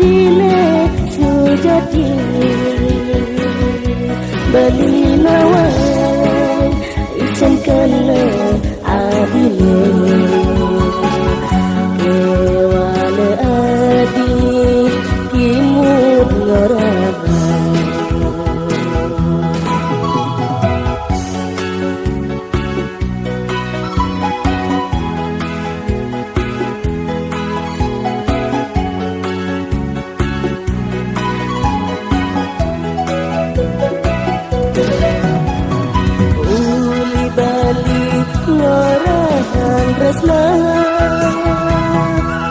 adile sujati beli nawai ikan kena adile kewala adi kimut ngaraba ngarahan resna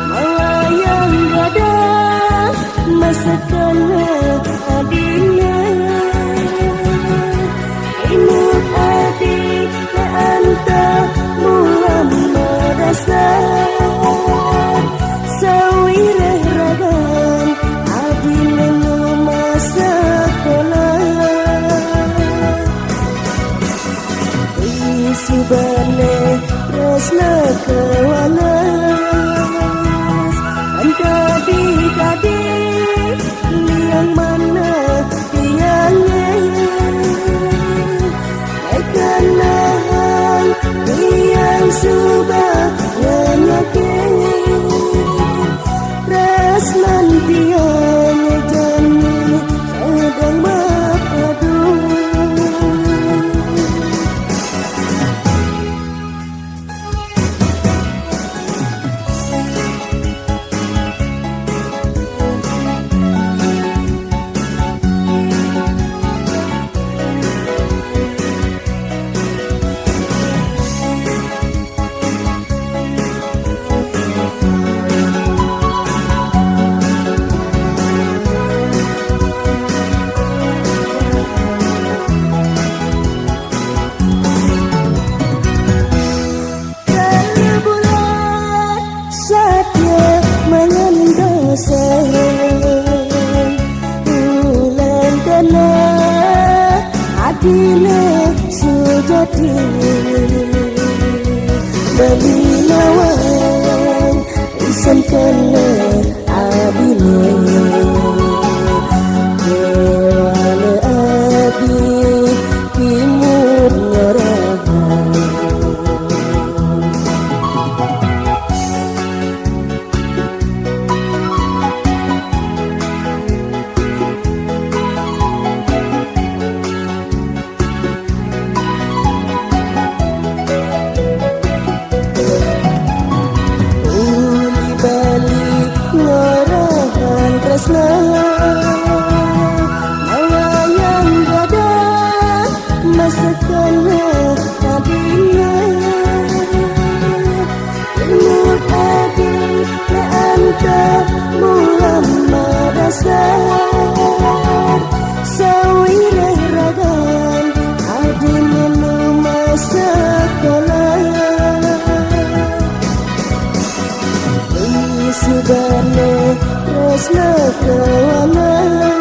melayang gada masakan adina imut adi na anta mulam merasa sawirah ragan adina masa subane resna kewalas anta dikadi liang mana tiangnya ekanahan liang subah nyanyakin resnan tiangnya jani sedang berpadu. Bulan kena adile sujati beli nawai isan kena adile kewala adi kimut ngaraba ngarahan resna melayang gada masakan adina imut adi na anta mulam merasa sawirah ragan adina masa subane resna kewalas